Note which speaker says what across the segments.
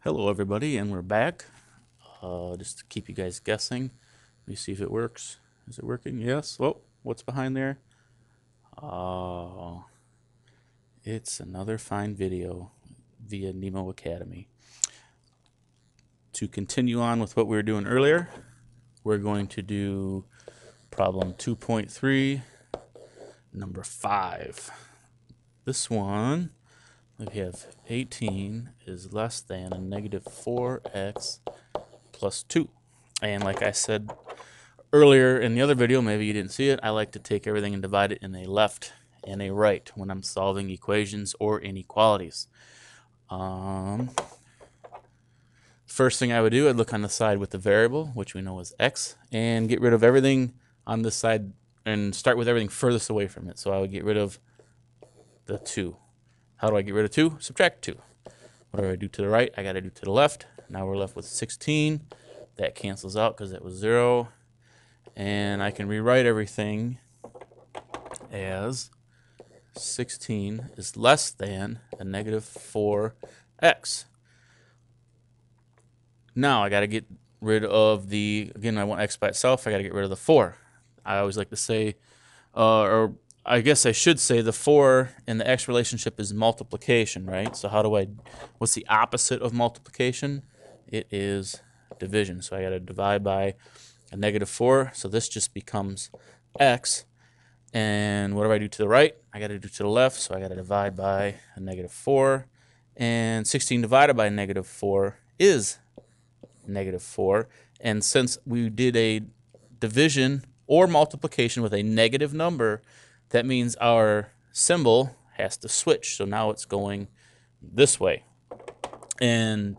Speaker 1: Hello everybody, and we're back. Just to keep you guys guessing. Let me see if it works. Is it working? Yes. Whoa, what's behind there? Oh, it's another fine video via Nemo Academy. To continue on with what we were doing earlier, we're going to do problem 2.3, number 5. This one, we have 18 is less than a negative 4x plus 2. And like I said earlier in the other video, maybe you didn't see it, I like to take everything and divide it in a left and a right when I'm solving equations or inequalities. First thing I would do, I'd look on the side with the variable, which we know is x, and get rid of everything on this side and start with everything furthest away from it. So I would get rid of the 2. How do I get rid of 2? Subtract 2. What do I do to the right? I got to do to the left. Now we're left with 16. That cancels out because that was 0. And I can rewrite everything as 16 is less than a negative 4x. Now I got to get rid of the, again, I want x by itself. I got to get rid of the 4. I always like to say, or I guess I should say the 4 and the x relationship is multiplication, right? So how do I, what's the opposite of multiplication? It is division. So I got to divide by a negative 4. So this just becomes x. And what do I do to the right? I got to do to the left. So I got to divide by a negative 4. And 16 divided by negative 4 is negative 4. And since we did a division or multiplication with a negative number, that means our symbol has to switch. So now it's going this way. And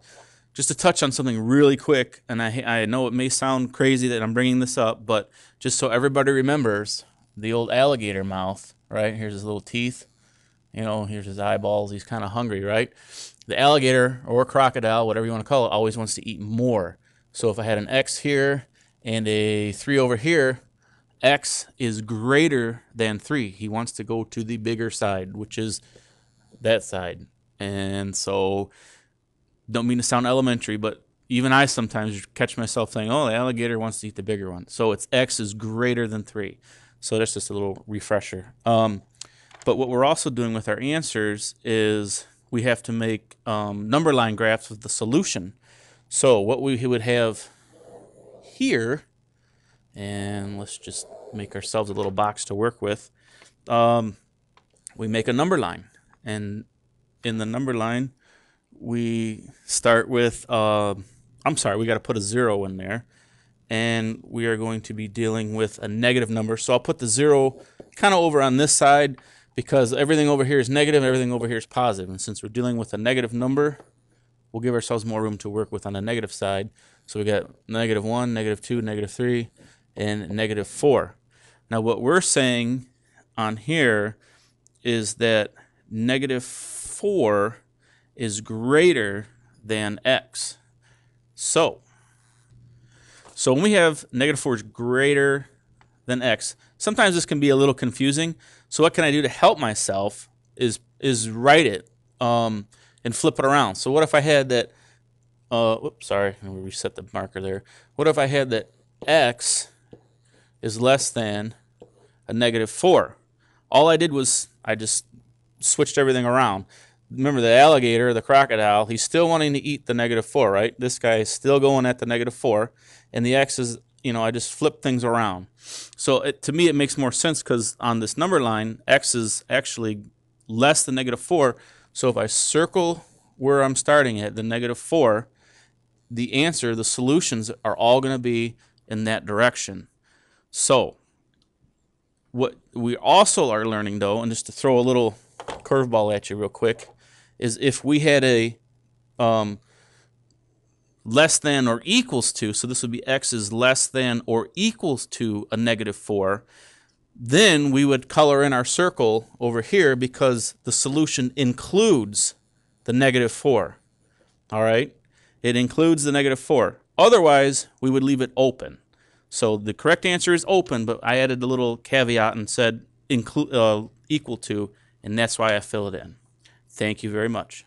Speaker 1: just to touch on something really quick, and I know it may sound crazy that I'm bringing this up, but just so everybody remembers, the old alligator mouth, right? Here's his little teeth. You know, here's his eyeballs. He's kind of hungry, right? The alligator or crocodile, whatever you want to call it, always wants to eat more. So if I had an x here and a 3 over here, x is greater than 3. He wants to go to the bigger side, which is that side. And so, don't mean to sound elementary, but even I sometimes catch myself saying, oh, the alligator wants to eat the bigger one. So it's x is greater than 3. So that's just a little refresher. But what we're also doing with our answers is we have to make number line graphs with the solution. So what we would have here, and let's just make ourselves a little box to work with. We make a number line. And in the number line, we start with, we got to put a 0 in there. And we are going to be dealing with a negative number. So I'll put the 0 kind of over on this side because everything over here is negative, everything over here is positive. And since we're dealing with a negative number, we'll give ourselves more room to work with on the negative side. So we got negative 1, negative 2, negative 3, and negative 4. Now what we're saying on here is that negative 4 is greater than x. So when we have negative 4 is greater than x, sometimes this can be a little confusing. So what can I do to help myself is write it and flip it around. So what if I had that, whoops, sorry, let me reset the marker there. What if I had that x is less than a negative 4? All I did was I just switched everything around. Remember the alligator, the crocodile, he's still wanting to eat the negative 4, right? This guy is still going at the negative 4. And the x is, I just flip things around. So to me, it makes more sense because on this number line, x is actually less than negative 4. So if I circle where I'm starting at, the negative 4, the answer, the solutions are all going to be in that direction. So what we also are learning, though, and just to throw a little curveball at you real quick, is if we had a less than or equals to, so this would be x is less than or equals to a negative 4, then we would color in our circle over here because the solution includes the negative 4. All right? It includes the negative 4. Otherwise, we would leave it open. So the correct answer is open, but I added a little caveat and said equal to, and that's why I fill it in. Thank you very much.